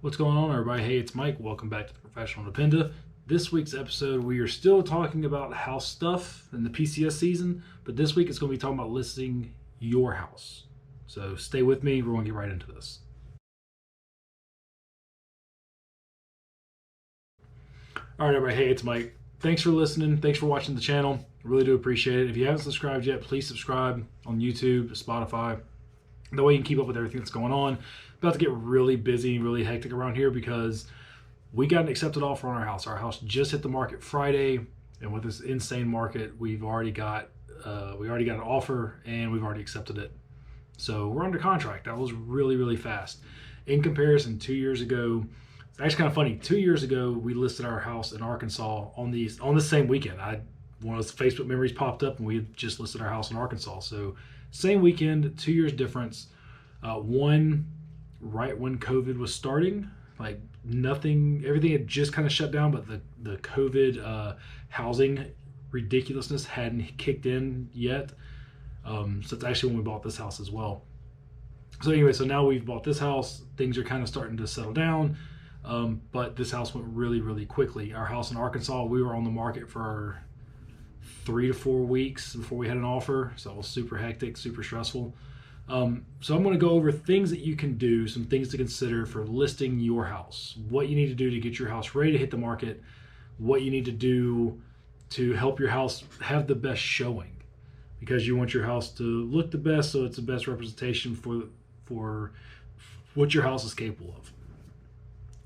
What's going on, everybody? Hey, it's Mike. Welcome back to the Professional Dependa. This week's episode, we are still talking about house stuff in the PCS season, but this week it's going to be talking about listing your house. So stay with me. We're going to get right into this. All right, everybody. Hey, it's Mike. Thanks for listening. Thanks for watching the channel. I really do appreciate it. If you haven't subscribed yet, please subscribe on YouTube, Spotify. That way you can keep up with everything that's going on. About to get really busy and really hectic around here because we got an accepted offer on our house. Our house just hit the market Friday, and with this insane market, we already got an offer and we've already accepted it. So we're under contract. That was really, really fast. In comparison, 2 years ago, it's actually kind of funny. 2 years ago, we listed our house in Arkansas on the same weekend. One of those Facebook memories popped up, and we had just listed our house in Arkansas. So same weekend, 2 years difference. One right when COVID was starting, like everything had just kind of shut down, but the COVID housing ridiculousness hadn't kicked in yet. So it's actually when we bought this house as well. So anyway, so now we've bought this house. Things are kind of starting to settle down, but this house went really, really quickly. Our house in Arkansas, we were on the market for 3 to 4 weeks before we had an offer, so it was super hectic, super stressful. So I'm going to go over things that you can do, some things to consider for listing your house, what you need to do to get your house ready to hit the market, what you need to do to help your house have the best showing, because you want your house to look the best, so it's the best representation for what your house is capable of.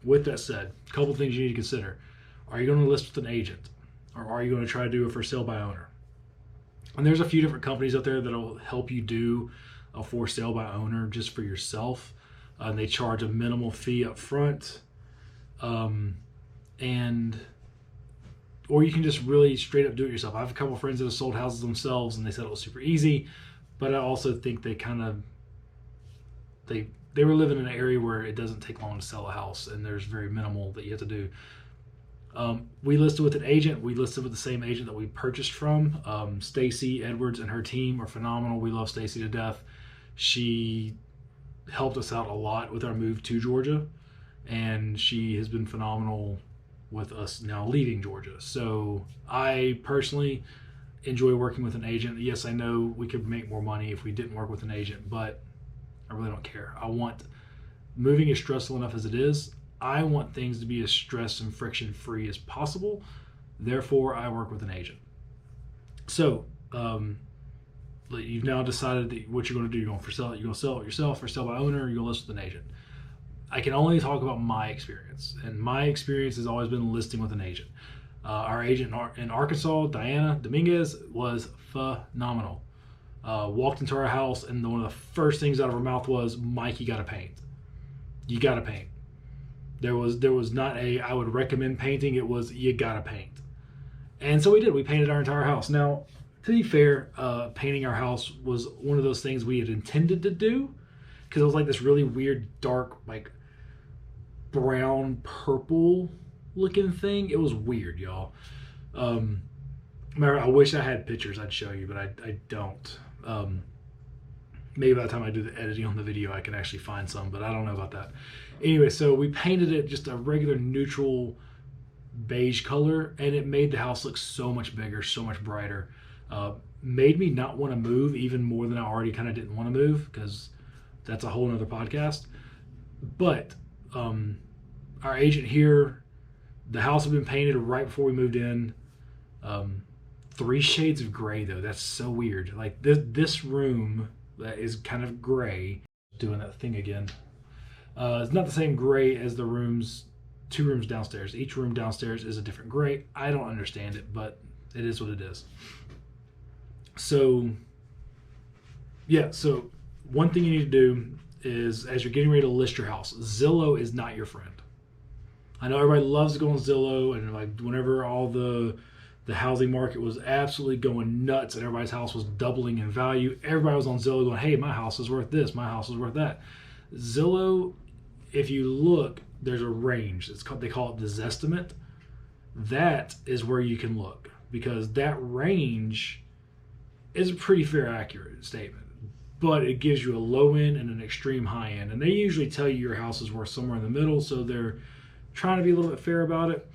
With that said, a couple things you need to consider. Are you going to list with an agent, or are you going to try to do it for sale by owner? And there's a few different companies out there that'll help you do a for sale by owner just for yourself. They charge a minimal fee up front, or you can just really straight up do it yourself. I have a couple of friends that have sold houses themselves, and they said it was super easy, but I also think they were living in an area where it doesn't take long to sell a house, and there's very minimal that you have to do. We listed with an agent. We listed with the same agent that we purchased from. Stacy Edwards and her team are phenomenal. We love Stacy to death. She helped us out a lot with our move to Georgia, and she has been phenomenal with us now leaving Georgia. So I personally enjoy working with an agent. Yes, I know we could make more money if we didn't work with an agent, but I really don't care. Moving is stressful enough as it is. I want things to be as stress and friction free as possible. Therefore, I work with an agent. So, you've now decided that what you're going to do. You're going to sell it yourself, or sell by owner, or you're going to list with an agent. I can only talk about my experience, and my experience has always been listing with an agent. Our agent in Arkansas, Diana Dominguez, was phenomenal. Walked into our house, and one of the first things out of her mouth was, "Mike, you got to paint. You got to paint." There was not I would recommend painting. It was, you gotta paint. And so we did. We painted our entire house. Now, to be fair, painting our house was one of those things we had intended to do, because it was like this really weird, dark, like brown purple looking thing. It was weird, y'all. I wish I had pictures I'd show you, but I don't. Maybe by the time I do the editing on the video, I can actually find some, but I don't know about that. Anyway, so we painted it just a regular neutral beige color, and it made the house look so much bigger, so much brighter. Made me not want to move even more than I already kind of didn't want to move, because that's a whole nother podcast. But our agent here, the house had been painted right before we moved in. 3 shades of gray, though. That's so weird. Like this room that is kind of gray, doing that thing again. It's not the same gray as the 2 rooms downstairs. Each room downstairs is a different gray. I don't understand it, but it is what it is. So, yeah, so one thing you need to do is, as you're getting ready to list your house, Zillow is not your friend. I know everybody loves to go on Zillow, and like whenever all the housing market was absolutely going nuts and everybody's house was doubling in value, everybody was on Zillow going, "Hey, my house is worth this, my house is worth that." Zillow, if you look, there's a range. They call it the Zestimate. That is where you can look, because that range is a pretty fair, accurate statement. but it gives you a low end and an extreme high end. And they usually tell you your house is worth somewhere in the middle, so they're trying to be a little bit fair about it.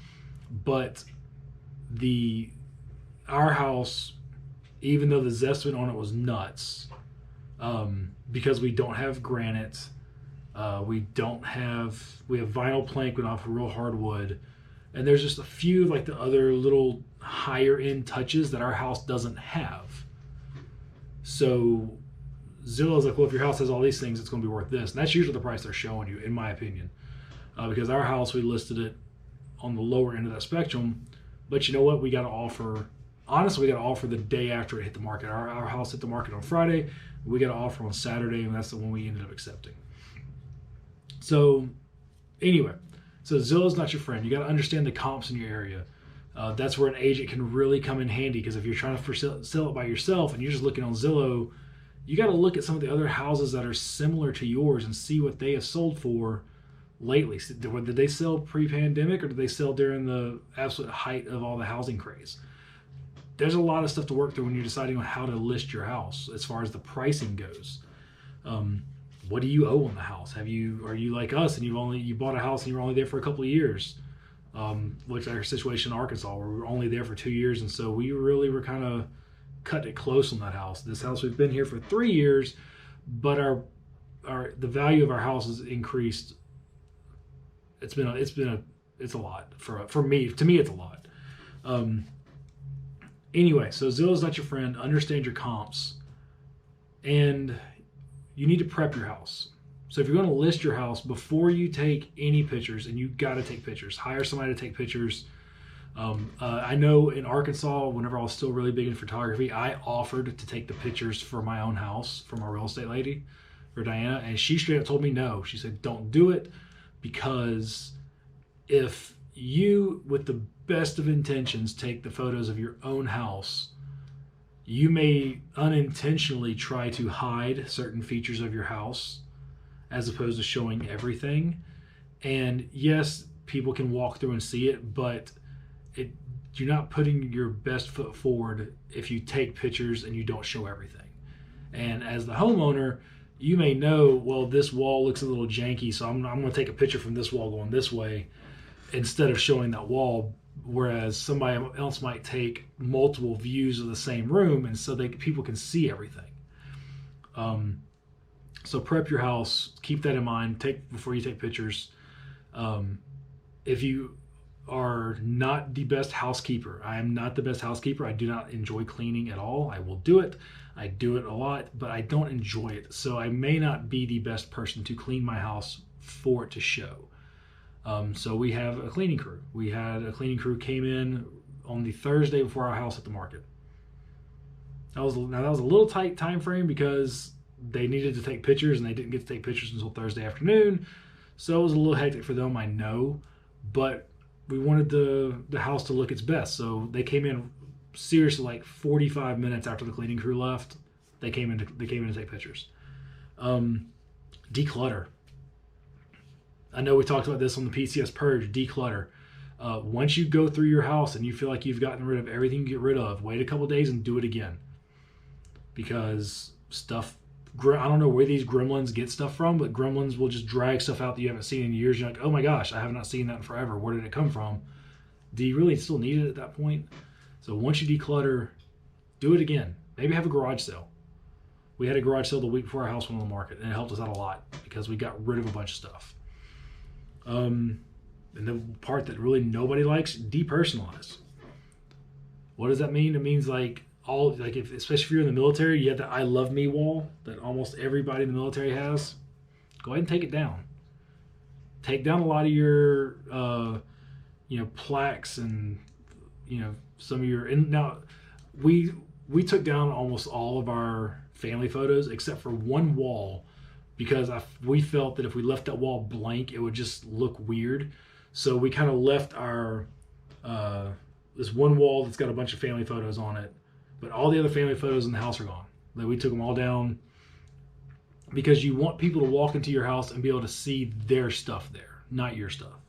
But our house, even though the Zestimate on it was nuts, because we don't have granite, we have vinyl plank, we don't have real hardwood, and there's just a few of like the other little higher end touches that our house doesn't have. So Zillow's like, well, if your house has all these things, it's going to be worth this, and that's usually the price they're showing you, in my opinion, because our house, we listed it on the lower end of that spectrum. But you know what? We got to offer the day after it hit the market. Our house hit the market on Friday. We got to offer on Saturday, and that's the one we ended up accepting. So anyway, so Zillow's not your friend. You got to understand the comps in your area. That's where an agent can really come in handy, because if you're trying to sell it by yourself and you're just looking on Zillow, you got to look at some of the other houses that are similar to yours and see what they have sold for lately. Did they sell pre-pandemic, or did they sell during the absolute height of all the housing craze? There's a lot of stuff to work through when you're deciding on how to list your house as far as the pricing goes. What do you owe on the house? Are you like us and you bought a house and you were only there for a couple of years? Which our situation in Arkansas, where we were only there for 2 years, and so we really were kind of cutting it close on that house. This house, we've been here for 3 years, but the value of our house has increased. It's a lot for me. To me, it's a lot. Anyway, so Zillow's not your friend. Understand your comps, and you need to prep your house. So if you're going to list your house, before you take any pictures, and you got to take pictures, hire somebody to take pictures. I know in Arkansas, whenever I was still really big in photography, I offered to take the pictures for my own house for my real estate lady, for Diana, and she straight up told me no. She said, don't do it, because if you, with the best of intentions, take the photos of your own house, you may unintentionally try to hide certain features of your house as opposed to showing everything. And yes, people can walk through and see it, but you're not putting your best foot forward if you take pictures and you don't show everything. And as the homeowner, you may know, well, this wall looks a little janky, so I'm going to take a picture from this wall going this way instead of showing that wall, whereas somebody else might take multiple views of the same room, and so people can see everything. So prep your house. Keep that in mind. Before you take pictures. If you are not the best housekeeper, I am not the best housekeeper. I do not enjoy cleaning at all. I will do it. I do it a lot, but I don't enjoy it. So I may not be the best person to clean my house for it to show. So we have a cleaning crew. We had a cleaning crew came in on the Thursday before our house hit the market. That was a little tight time frame because they needed to take pictures and they didn't get to take pictures until Thursday afternoon. So it was a little hectic for them, I know, but we wanted the house to look its best. So they came in seriously like 45 minutes after the cleaning crew left. They came in to take pictures. Declutter. I know we talked about this on the PCS Purge. Declutter. Once you go through your house and you feel like you've gotten rid of everything you get rid of, wait a couple days and do it again. Because I don't know where these gremlins get stuff from, but gremlins will just drag stuff out that you haven't seen in years. You're like, oh my gosh, I have not seen that in forever. Where did it come from? Do you really still need it at that point? So once you declutter, do it again. Maybe have a garage sale. We had a garage sale the week before our house went on the market, and it helped us out a lot because we got rid of a bunch of stuff. And the part that really nobody likes, depersonalize. What does that mean? It means especially if you're in the military, you have the I love me wall that almost everybody in the military has. Go ahead and take it down. Take down a lot of your plaques and some of your, and now we took down almost all of our family photos except for one wall, because we felt that if we left that wall blank, it would just look weird. So we kind of left our this one wall that's got a bunch of family photos on it, but all the other family photos in the house are gone. We took them all down because you want people to walk into your house and be able to see their stuff there, not your stuff.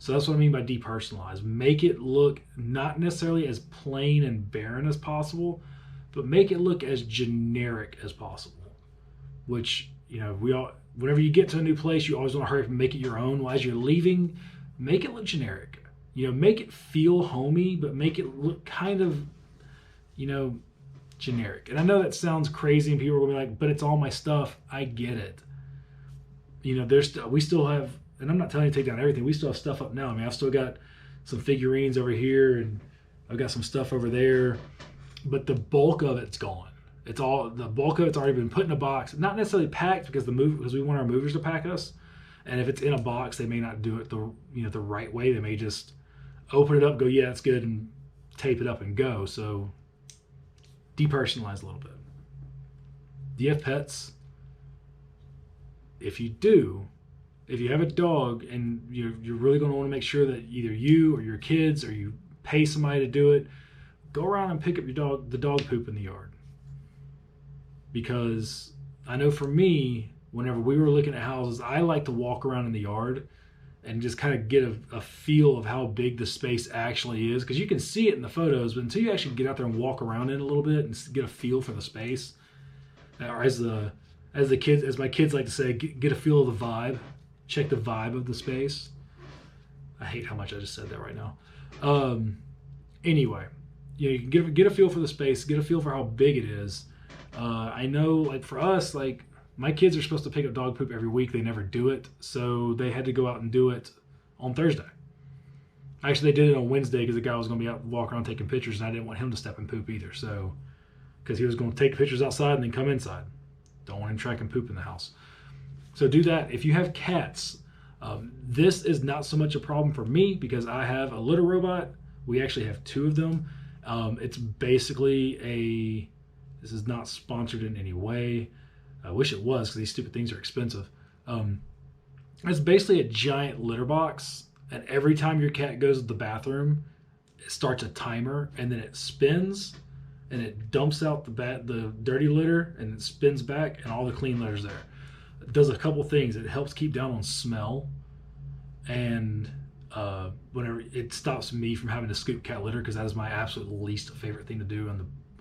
So that's what I mean by depersonalize. Make it look not necessarily as plain and barren as possible, but make it look as generic as possible. which, whenever you get to a new place, you always want to hurry up and make it your own. Well, as you're leaving, make it look generic. Make it feel homey, but make it look kind of, generic. And I know that sounds crazy and people are going to be like, but it's all my stuff. I get it. We still have, and I'm not telling you to take down everything. We still have stuff up now. I mean, I've still got some figurines over here and I've got some stuff over there, but the bulk of it's gone. The bulk of it's already been put in a box, not necessarily packed because we want our movers to pack us. And if it's in a box, they may not do it the right way. They may just open it up, go, yeah, it's good, and tape it up and go. So depersonalize a little bit. Do you have pets? If you do, if you have a dog and you're really going to want to make sure that either you or your kids or you pay somebody to do it, go around and pick up the dog poop in the yard. Because I know for me, whenever we were looking at houses, I like to walk around in the yard and just kind of get a feel of how big the space actually is. Because you can see it in the photos, but until you actually get out there and walk around it a little bit and get a feel for the space, or as my kids like to say, get a feel of the vibe, check the vibe of the space. I hate how much I just said that right now. Anyway, you can get a feel for the space, get a feel for how big it is. I know, like for us, like my kids are supposed to pick up dog poop every week. They never do it, so they had to go out and do it on Thursday. Actually, they did it on Wednesday because the guy was going to be out walking around taking pictures, and I didn't want him to step in poop either. So, because he was going to take pictures outside and then come inside. Don't want him tracking poop in the house. So do that. If you have cats, this is not so much a problem for me because I have a litter robot. We actually have 2 of them. It's basically this is not sponsored in any way. I wish it was because these stupid things are expensive. It's basically a giant litter box, and every time your cat goes to the bathroom, it starts a timer, and then it spins, and it dumps out the dirty litter, and it spins back, and all the clean litter's there. It does a couple things. It helps keep down on smell, and whenever it stops me from having to scoop cat litter, because that is my absolute least favorite thing to do.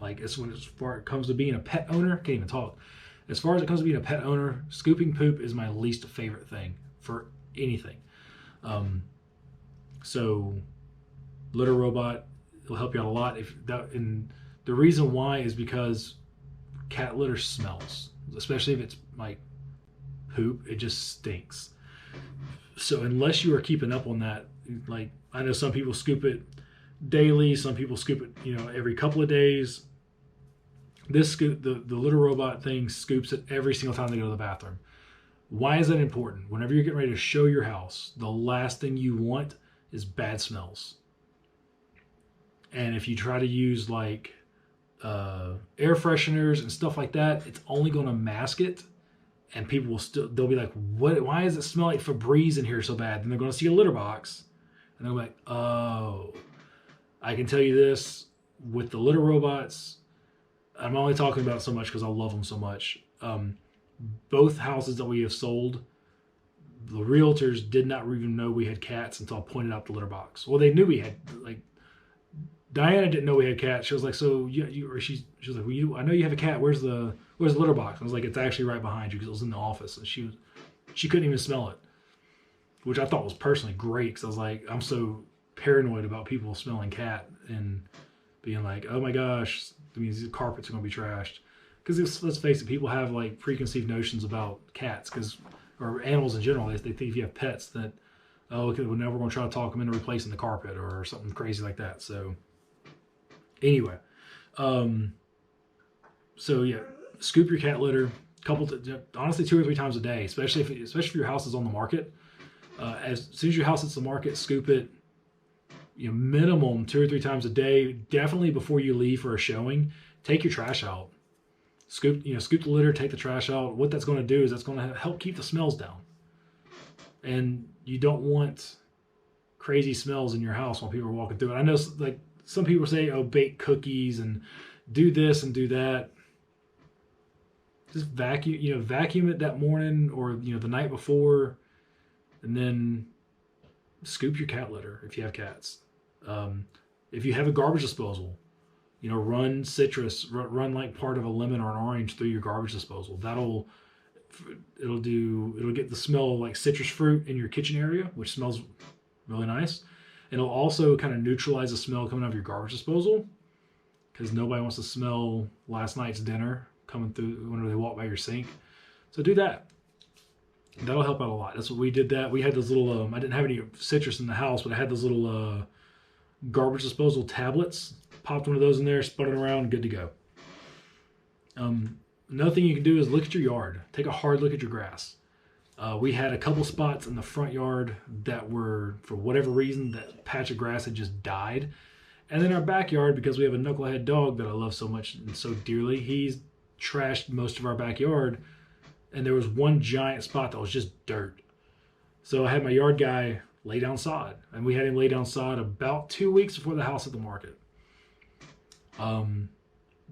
As far as it comes to being a pet owner, can't even talk. As far as it comes to being a pet owner, scooping poop is my least favorite thing for anything. So litter robot will help you out a lot. And the reason why is because cat litter smells, especially if it's like poop, it just stinks. So unless you are keeping up on that, like I know some people scoop it daily, some people scoop it, every couple of days. The litter robot thing scoops it every single time they go to the bathroom. Why is that important? Whenever you're getting ready to show your house, the last thing you want is bad smells. And if you try to use like air fresheners and stuff like that, it's only going to mask it. And people they'll be like, "What? Why does it smell like Febreze in here so bad?" And they're going to see a litter box, and they're like, "Oh, I can tell you this with the litter robots." I'm only talking about it so much because I love them so much. Both houses that we have sold, the realtors did not even know we had cats until I pointed out the litter box. Well, they knew we had, like, Diana didn't know we had cats. She was like, "So she was like, well, I know you have a cat. Where's the litter box?" I was like, "It's actually right behind you," because it was in the office, and she couldn't even smell it, which I thought was personally great because I was like, I'm so paranoid about people smelling cat and being like, "Oh my gosh, that means the carpets are going to be trashed." Because let's face it, people have like preconceived notions about cats, or animals in general. They think if you have pets that, oh, okay, well, now we're going to try to talk them into replacing the carpet or something crazy like that. So anyway, so yeah, scoop your cat litter honestly 2 or 3 times a day, especially if your house is on the market. As soon as your house hits the market, scoop it. Minimum 2 or 3 times a day. Definitely before you leave for a showing, take your trash out. Scoop the litter, take the trash out. What that's going to do is that's going to help keep the smells down. And you don't want crazy smells in your house while people are walking through it. I know, like, some people say, "Oh, bake cookies and do this and do that." Just vacuum it that morning or the night before, and then scoop your cat litter if you have cats. If you have a garbage disposal, run citrus, run like part of a lemon or an orange through your garbage disposal. That'll it'll get the smell of like citrus fruit in your kitchen area, which smells really nice. It'll also kind of neutralize the smell coming out of your garbage disposal, because nobody wants to smell last night's dinner coming through whenever they walk by your sink. So do that. That'll help out a lot. That's what we did. That we had those little I didn't have any citrus in the house, but I had those little garbage disposal tablets. Popped one of those in there, spun it around, good to go. Another thing you can do is look at your yard. Take a hard look at your grass. We had a couple spots in the front yard that were, for whatever reason, that patch of grass had just died. And then our backyard, because we have a knucklehead dog that I love so much and so dearly, he's trashed most of our backyard. And there was one giant spot that was just dirt. So I had my yard guy lay down sod. And we had him lay down sod about 2 weeks before the house hit the market.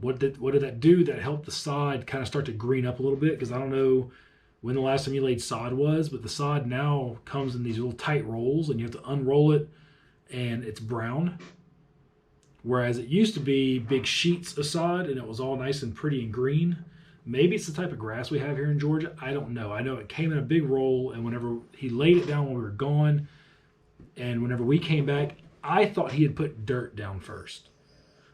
What did that do? That helped the sod kind of start to green up a little bit, because I don't know when the last time you laid sod was, but the sod now comes in these little tight rolls, and you have to unroll it, and it's brown. Whereas it used to be big sheets of sod, and it was all nice and pretty and green. Maybe it's the type of grass we have here in Georgia. I don't know. I know it came in a big roll, and whenever he laid it down when we were gone, and whenever we came back, I thought he had put dirt down first.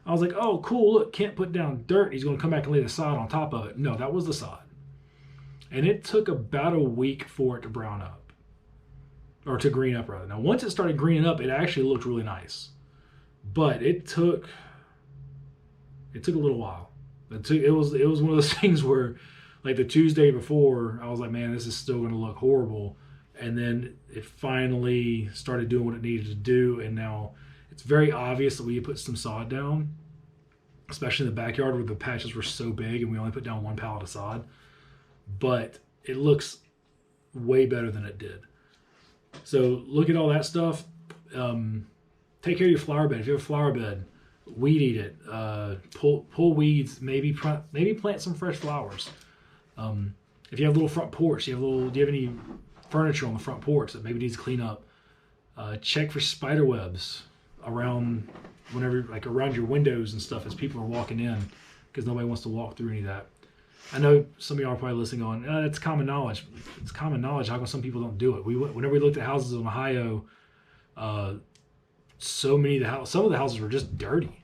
I was like, oh, cool, look, Kent put down dirt. He's going to come back and lay the sod on top of it. No, that was the sod. And it took about a week for it to brown up. Or to green up, rather. Now, once it started greening up, it actually looked really nice. But it took a little while. It was one of those things where, like the Tuesday before, I was like, man, this is still going to look horrible. And then it finally started doing what it needed to do, and now it's very obvious that we put some sod down, especially in the backyard where the patches were so big and we only put down one pallet of sod. But it looks way better than it did. So look at all that stuff. Take care of your flower bed. If you have a flower bed, weed eat it. Pull weeds. Maybe plant some fresh flowers. If you have a little front porch, do you have any furniture on the front porch that maybe needs to clean up? Check for spider webs around around your windows and stuff as people are walking in, because nobody wants to walk through any of that. I know some of y'all are probably listening on, it's common knowledge. It's common knowledge. How come some people don't do it? Whenever we looked at houses in Ohio, some of the houses were just dirty.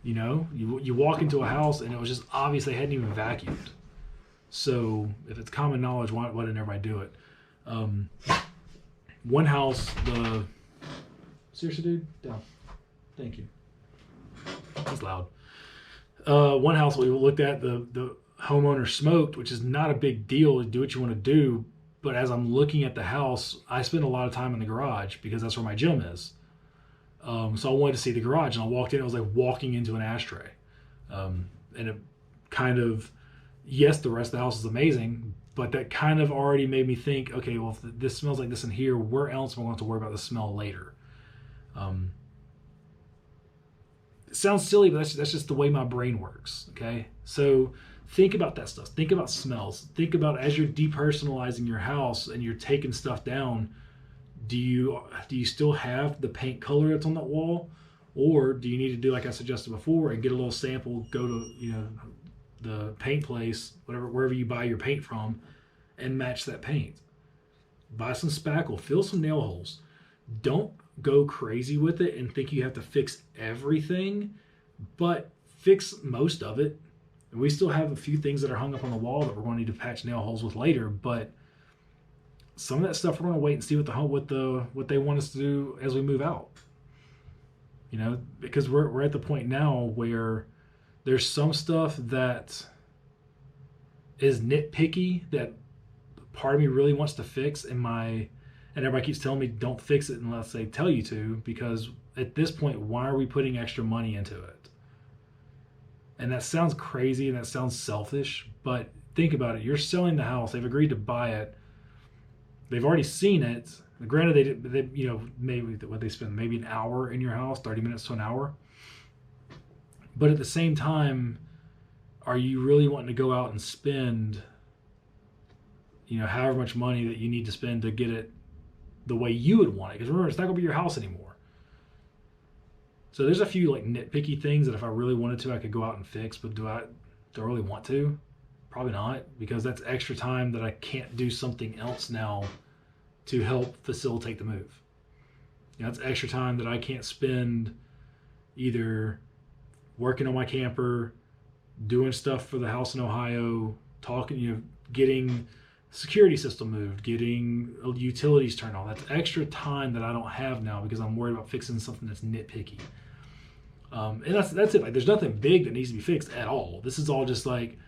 You know, you walk into a house and it was just obvious they hadn't even vacuumed. So if it's common knowledge, why didn't everybody do it? One house, seriously, dude, down. Thank you. That's loud. One house we looked at, the homeowner smoked, which is not a big deal. Do what you want to do. But as I'm looking at the house, I spend a lot of time in the garage because that's where my gym is. So I wanted to see the garage, and I walked in. It was like walking into an ashtray. And it kind of, yes, the rest of the house is amazing, but that kind of already made me think, okay, well, if this smells like this in here, where else am I going to worry about the smell later? It sounds silly, but that's just the way my brain works, okay? So think about that stuff. Think about smells. Think about, as you're depersonalizing your house and you're taking stuff down, do you still have the paint color that's on that wall? Or do you need to do like I suggested before and get a little sample, go to the paint place, wherever you buy your paint from, and match that paint. Buy some spackle, fill some nail holes. Don't go crazy with it and think you have to fix everything, but fix most of it. And we still have a few things that are hung up on the wall that we're going to need to patch nail holes with later, but some of that stuff we're going to wait and see what they want us to do as we move out. You know, because we're at the point now where there's some stuff that is nitpicky that part of me really wants to fix, and everybody keeps telling me don't fix it unless they tell you to, because at this point, why are we putting extra money into it? And that sounds crazy and that sounds selfish, but think about it. You're selling the house. They've agreed to buy it. They've already seen it. Granted, they maybe what they spend maybe an hour in your house, 30 minutes to an hour. But at the same time, are you really wanting to go out and spend, however much money that you need to spend to get it the way you would want it? Because remember, it's not going to be your house anymore. So there's a few like nitpicky things that if I really wanted to, I could go out and fix. But do I really want to? Probably not, because that's extra time that I can't do something else now to help facilitate the move. That's extra time that I can't spend either working on my camper, doing stuff for the house in Ohio, talking, getting security system moved, getting utilities turned on. That's extra time that I don't have now because I'm worried about fixing something that's nitpicky. And that's it. Like, there's nothing big that needs to be fixed at all. This is all just like,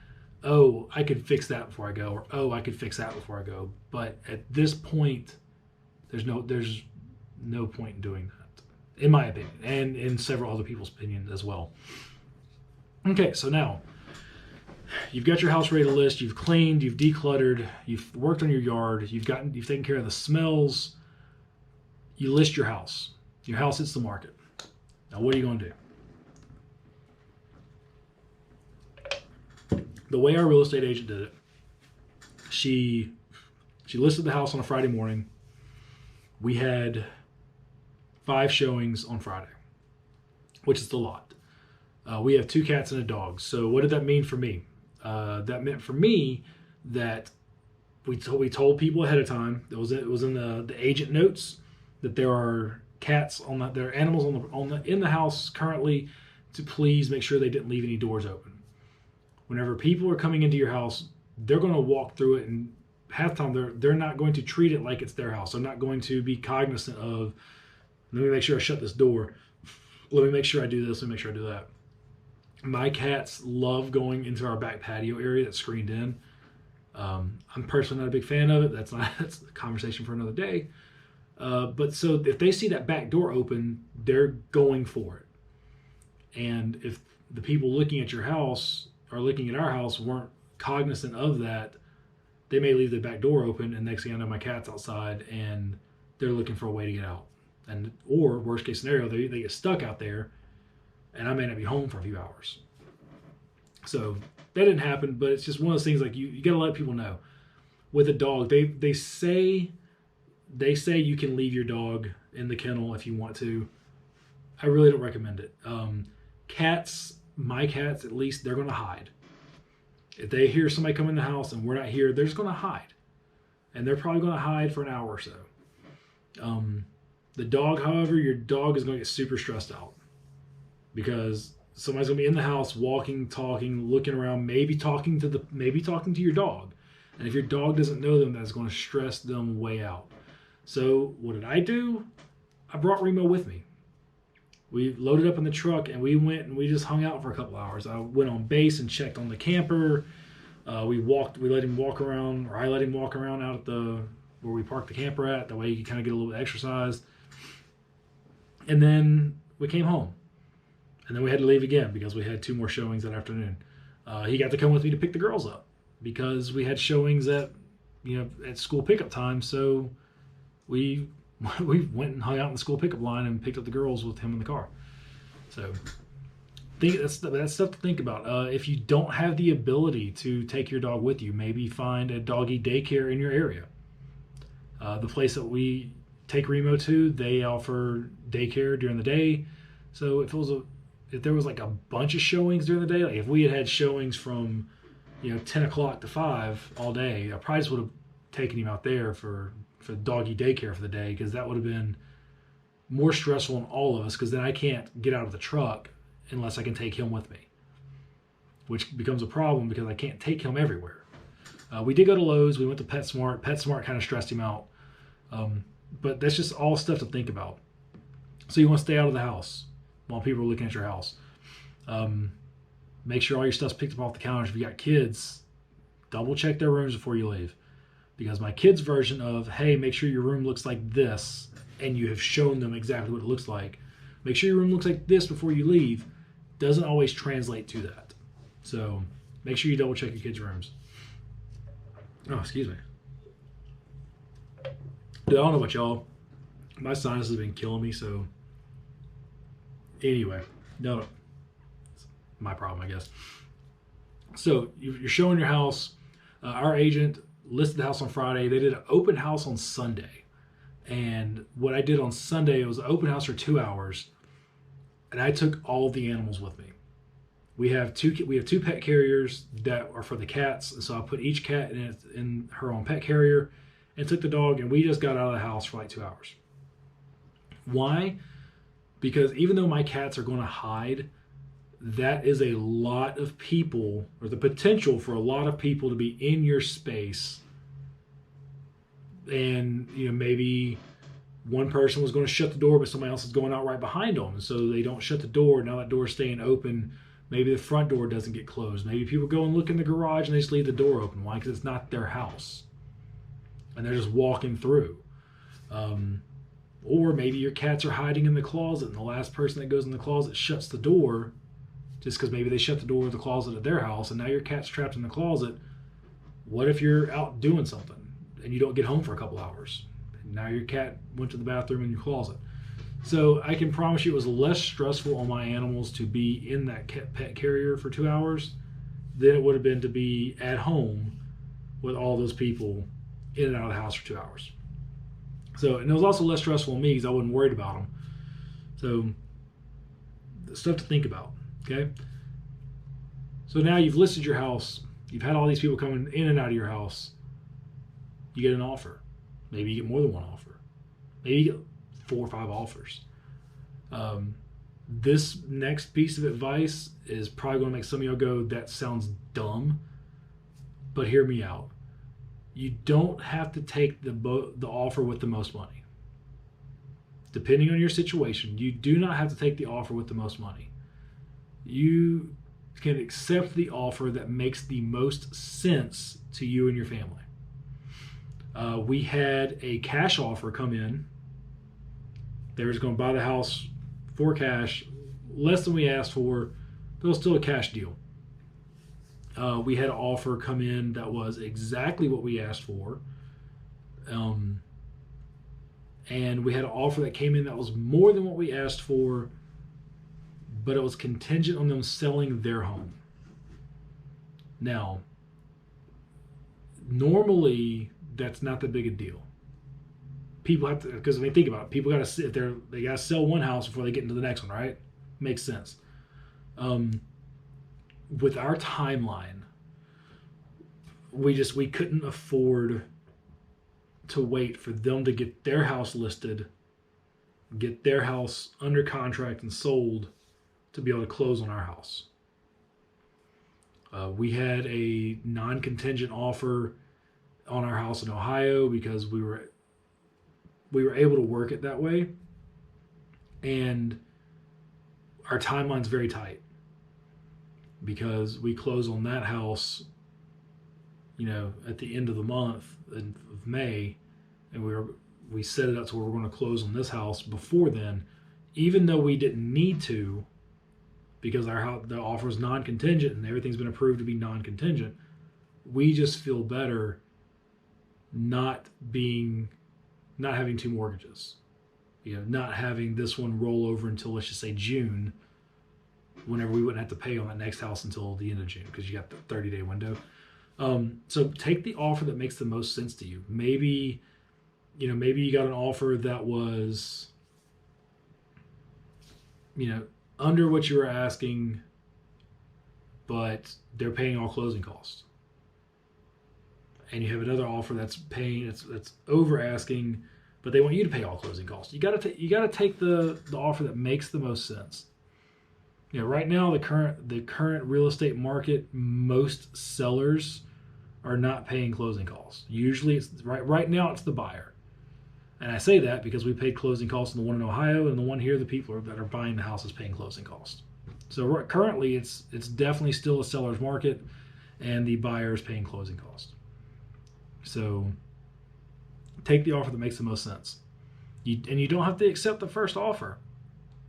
oh, I could fix that before I go, or oh, I could fix that before I go. But at this point, there's no point in doing that, in my opinion, and in several other people's opinion as well. Okay, so now you've got your house ready to list. You've cleaned, you've decluttered, you've worked on your yard, you've taken care of the smells. You list your house. Your house hits the market. Now, what are you going to do? The way our real estate agent did it, she listed the house on a Friday morning. We had 5 showings on Friday, which is a lot. We have 2 cats and a dog. So what did that mean for me? That meant for me that we told people ahead of time. It was in the agent notes that there are cats there are animals in the house currently, to please make sure they didn't leave any doors open. Whenever people are coming into your house, they're going to walk through it, and half the time they're not going to treat it like it's their house. They're not going to be cognizant of, let me make sure I shut this door. Let me make sure I do this. Let me make sure I do that. My cats love going into our back patio area that's screened in. I'm personally not a big fan of it. That's a conversation for another day. But so if they see that back door open, they're going for it. And if the people looking at your house or looking at our house weren't cognizant of that, they may leave the back door open, and next thing I know, my cat's outside and they're looking for a way to get out. Or worst case scenario, they get stuck out there, and I may not be home for a few hours. So that didn't happen, but it's just one of those things, like you got to let people know. With a dog, they say you can leave your dog in the kennel if you want to. I really don't recommend it. Cats, my cats at least, they're going to hide. If they hear somebody come in the house and we're not here, they're just going to hide. And they're probably going to hide for an hour or so. The dog, however, your dog is going to get super stressed out because somebody's going to be in the house, walking, talking, looking around, maybe talking to your dog. And if your dog doesn't know them, that's going to stress them way out. So what did I do? I brought Remo with me. We loaded up in the truck and we went and we just hung out for a couple hours. I went on base and checked on the camper. We let him walk around, or I let him walk around out at where we parked the camper at. That way he could kind of get a little bit of exercise. And then we came home. And then we had to leave again because we had 2 more showings that afternoon. He got to come with me to pick the girls up because we had showings at school pickup time. So we went and hung out in the school pickup line and picked up the girls with him in the car. So that's stuff to think about. If you don't have the ability to take your dog with you, maybe find a doggy daycare in your area. The place that we take Remo to, they offer daycare during the day. So if there was like a bunch of showings during the day, like if we had showings from 10 o'clock to 5 all day, I probably just would have taken him out there for doggy daycare for the day, because that would have been more stressful on all of us, because then I can't get out of the truck unless I can take him with me, which becomes a problem because I can't take him everywhere. We did go to Lowe's. We went to PetSmart. PetSmart kind of stressed him out. But that's just all stuff to think about. So you want to stay out of the house while people are looking at your house. Make sure all your stuff's picked up off the counters. If you got kids, double check their rooms before you leave. Because my kids' version of, hey, make sure your room looks like this, and you have shown them exactly what it looks like. Make sure your room looks like this before you leave, doesn't always translate to that. So make sure you double check your kids' rooms. Oh, excuse me. Dude, I don't know about y'all. My sinus has been killing me, so anyway, no, it's my problem, I guess. So you're showing your house. Our agent listed the house on Friday. They did an open house on Sunday. And what I did on Sunday, it was an open house for 2 hours. And I took all the animals with me. We have two pet carriers that are for the cats, and so I put each cat in her own pet carrier, and took the dog, and we just got out of the house for like 2 hours. Why? Because even though my cats are going to hide, that is a lot of people, or the potential for a lot of people to be in your space, and maybe one person was going to shut the door, but somebody else is going out right behind them, and so they don't shut the door. Now that door is staying open. Maybe the front door doesn't get closed. Maybe people go and look in the garage and they just leave the door open. Why? Because it's not their house, and they're just walking through. Or maybe your cats are hiding in the closet, and the last person that goes in the closet shuts the door, just because maybe they shut the door of the closet at their house, and now your cat's trapped in the closet. What if you're out doing something and you don't get home for a couple hours? Now your cat went to the bathroom in your closet. So I can promise you it was less stressful on my animals to be in that pet carrier for 2 hours than it would have been to be at home with all those people in and out of the house for 2 hours. So, and it was also less stressful on me because I wasn't worried about them. So, stuff to think about, okay? So now you've listed your house. You've had all these people coming in and out of your house. You get an offer. Maybe you get more than one offer. Maybe you get 4 or 5 offers. This next piece of advice is probably going to make some of y'all go, that sounds dumb, but hear me out. You don't have to take the offer with the most money. Depending on your situation, you do not have to take the offer with the most money. You can accept the offer that makes the most sense to you and your family. We had a cash offer come in. They were just going to buy the house for cash, less than we asked for, but it was still a cash deal. We had an offer come in that was exactly what we asked for. And we had an offer that came in that was more than what we asked for, but it was contingent on them selling their home. Now, normally that's not that big a deal. People have to, because think about it, people got to sit there, they got to sell one house before they get into the next one, right? Makes sense. With our timeline, we couldn't afford to wait for them to get their house listed, get their house under contract and sold to be able to close on our house. We had a non-contingent offer on our house in Ohio because we were able to work it that way, and our timeline's very tight because we close on that house, at the end of the month of May, and we set it up to where we're going to close on this house before then, even though we didn't need to, because the offer is non-contingent and everything's been approved to be non-contingent. We just feel better not having 2 mortgages, not having this one roll over until, let's just say, June, whenever we wouldn't have to pay on that next house until the end of June because you got the 30-day window. So take the offer that makes the most sense to you. Maybe you got an offer that was, under what you were asking, but they're paying all closing costs. And you have another offer that's over asking, but they want you to pay all closing costs. You got to take the offer that makes the most sense. Right now the current real estate market, most sellers are not paying closing costs. Usually it's right now it's the buyer. And I say that because we paid closing costs on the one in Ohio, and the one here, the people that are buying the house is paying closing costs. So currently it's definitely still a seller's market, and the buyer is paying closing costs. So take the offer that makes the most sense. And you don't have to accept the first offer.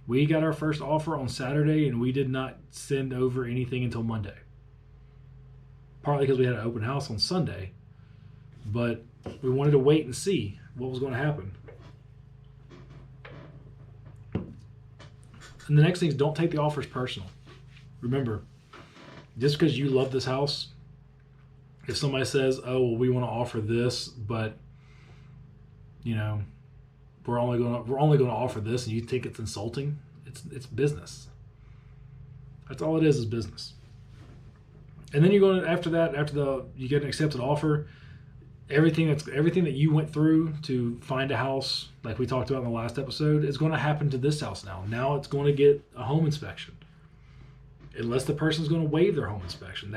We got our first offer on Saturday, and we did not send over anything until Monday. Partly because we had an open house on Sunday, but we wanted to wait and see what was going to happen. And the next thing is, don't take the offers personal. Remember, just because you love this house, if somebody says, "Oh, well, we want to offer this, but we're only going to offer this," and you think it's insulting, it's business. That's all it is business. And then you're going to, after that, you get an accepted offer, everything that you went through to find a house, like we talked about in the last episode, is going to happen to this house now. Now it's going to get a home inspection. Unless the person's going to waive their home inspection.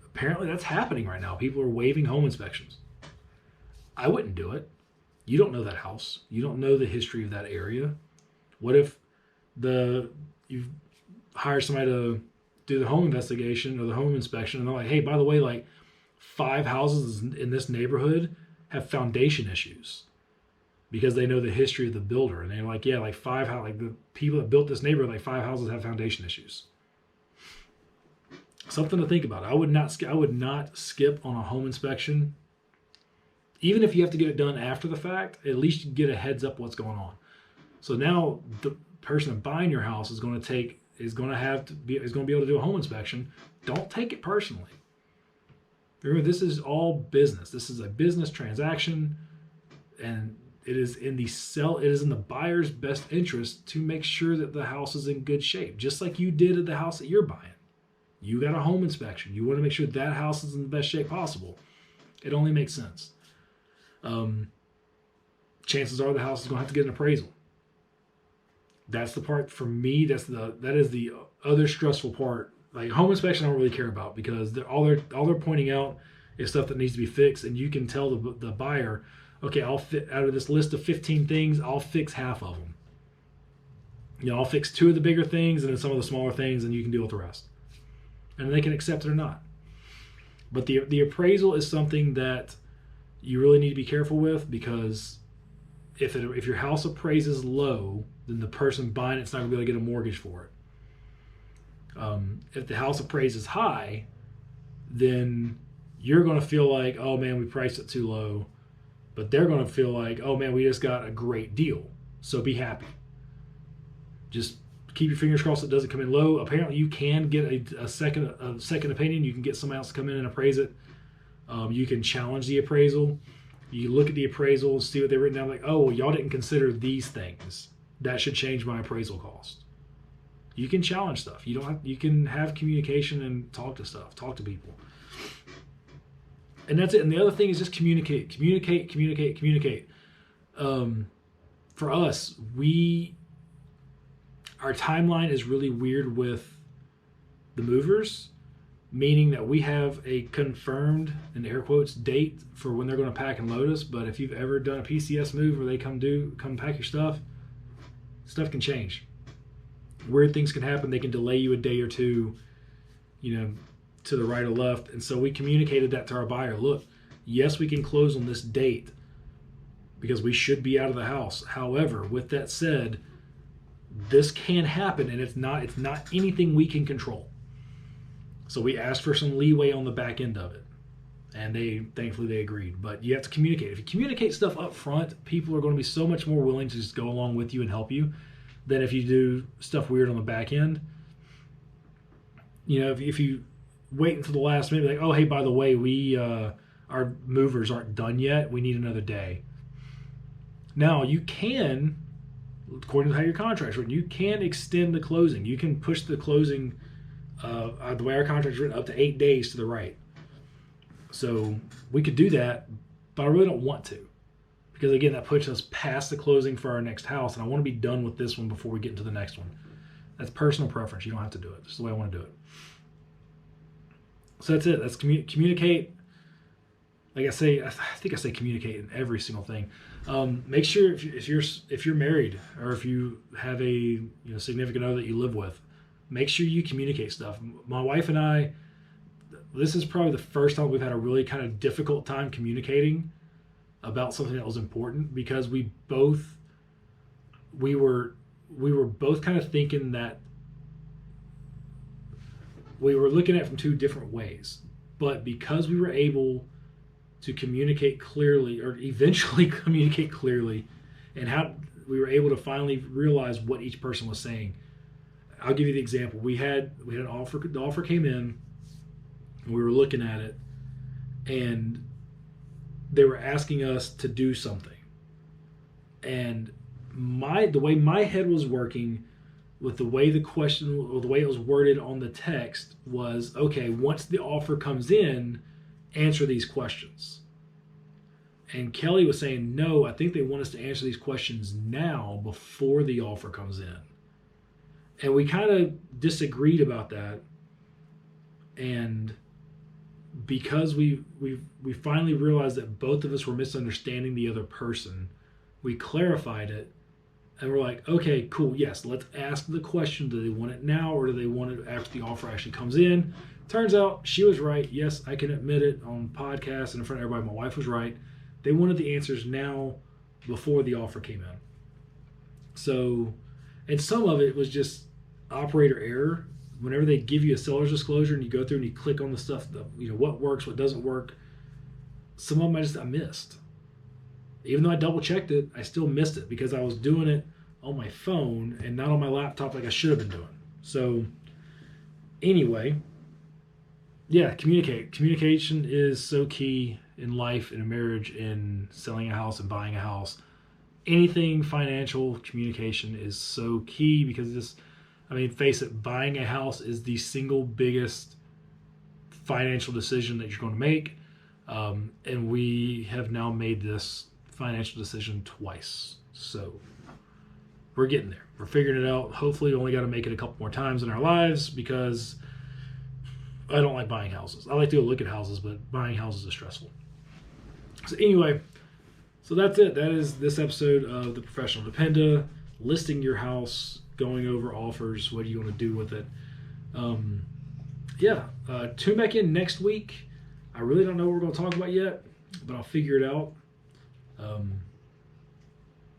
Apparently that's happening right now. People are waiving home inspections. I wouldn't do it. You don't know that house. You don't know the history of that area. What if you hire somebody to do the home investigation or the home inspection, and they're like, hey, by the way, like 5 houses in this neighborhood have foundation issues because they know the history of the builder, and they're like, yeah, like 5 like the people that built this neighborhood, like 5 houses have foundation issues. Something to think about. I would not skip on a home inspection. Even if you have to get it done after the fact, at least you get a heads up what's going on. So now the person buying your house is going to be able to do a home inspection. Don't take it personally. Remember, this is all business. This is a business transaction, and it is in the buyer's best interest to make sure that the house is in good shape, just like you did at the house that you're buying. You got a home inspection. You want to make sure that house is in the best shape possible. It only makes sense. Chances are the house is going to have to get an appraisal. That's the part for me. That is the other stressful part. Like home inspection, I don't really care about because all they're pointing out is stuff that needs to be fixed, and you can tell the buyer, okay, I'll fit out of this list of 15 things, I'll fix half of them. I'll fix 2 of the bigger things, and then some of the smaller things, and you can deal with the rest. And they can accept it or not. But the appraisal is something that you really need to be careful with, because if your house appraises low, then the person buying it's not going to be able to get a mortgage for it. If the house appraises high, then you're going to feel like, oh man, we priced it too low. But they're going to feel like, oh man, we just got a great deal. So be happy. Just keep your fingers crossed it doesn't come in low. Apparently you can get a second opinion. You can get somebody else to come in and appraise it. You can challenge the appraisal. You look at the appraisal, see what they've written down, like, oh, well, y'all didn't consider these things. That should change my appraisal cost. You can challenge stuff. You can have communication and talk to people. And that's it. And the other thing is just communicate. For us, our timeline is really weird with the movers, meaning that we have a confirmed, in air quotes, date for when they're going to pack and load us. But if you've ever done a PCS move where they come pack your stuff can change. Weird things can happen. They can delay you a day or two, to the right or left. And so we communicated that to our buyer. Look, yes, we can close on this date because we should be out of the house. However, with that said, this can happen, and it's not anything we can control. So we asked for some leeway on the back end of it, and thankfully they agreed. But you have to communicate. If you communicate stuff up front, people are going to be so much more willing to just go along with you and help you than if you do stuff weird on the back end. If you wait until the last minute, like, oh, hey, by the way, our movers aren't done yet. We need another day. Now, you can, according to how your contract's written, you can extend the closing. You can push the closing, the way our contract's written, up to 8 days to the right. So we could do that, but I really don't want to. Because, again, that puts us past the closing for our next house, and I want to be done with this one before we get into the next one. That's personal preference. You don't have to do it. This is the way I want to do it. So that's it. That's communicate. Like I think I say communicate in every single thing. Make sure if you're married or if you have a significant other that you live with, make sure you communicate stuff. My wife and I, this is probably the first time we've had a really kind of difficult time communicating about something that was important, because we were both kind of thinking that we were looking at it from 2 different ways. But because we were able to communicate clearly, or eventually communicate clearly, and how we were able to finally realize what each person was saying. I'll give you the example. We had an offer. The offer came in, and we were looking at it, and they were asking us to do something. And the way my head was working with the way the question or the way it was worded on the text was, okay, once the offer comes in, answer these questions. And Kelly was saying, no, I think they want us to answer these questions now before the offer comes in. And we kind of disagreed about that. And because we finally realized that both of us were misunderstanding the other person, we clarified it. And we're like, okay, cool, yes, let's ask the question. Do they want it now or do they want it after the offer actually comes in? Turns out she was right. Yes, I can admit it on podcasts and in front of everybody. My wife was right. They wanted the answers now before the offer came in. So, and some of it was just operator error. Whenever they give you a seller's disclosure and you go through and you click on the stuff, what works, what doesn't work, some of them I missed. Even though I double checked it, I still missed it because I was doing it on my phone and not on my laptop like I should have been doing. So anyway, yeah, communicate. Communication is so key in life, in a marriage, in selling a house and buying a house. Anything financial, communication is so key because face it, buying a house is the single biggest financial decision that you're going to make. And we have now made this financial decision twice. So we're getting there. We're figuring it out. Hopefully, we only got to make it a couple more times in our lives because I don't like buying houses. I like to go look at houses, but buying houses is stressful. So anyway, so that's it. That is this episode of The Professional Dependa, listing your house, going over offers, what are you going to do with it. Tune back in next week. I really don't know what we're going to talk about yet, but I'll figure it out.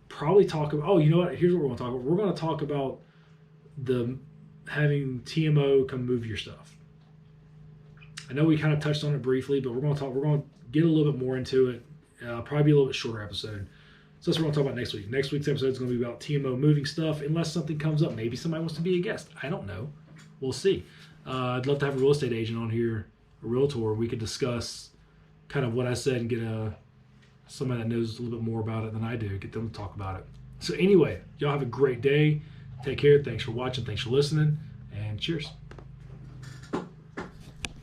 Probably talk about, oh, you know what? Here's what we're going to talk about. We're going to talk about having TMO come move your stuff. I know we kind of touched on it briefly, but we're going to get a little bit more into it. Probably be a little bit shorter episode. So that's what we're going to talk about next week. Next week's episode is going to be about TMO moving stuff, unless something comes up. Maybe somebody wants to be a guest. I don't know. We'll see. I'd love to have a real estate agent on here, a realtor. We could discuss kind of what I said and get somebody that knows a little bit more about it than I do, get them to talk about it. So anyway, y'all have a great day. Take care. Thanks for watching. Thanks for listening. And cheers.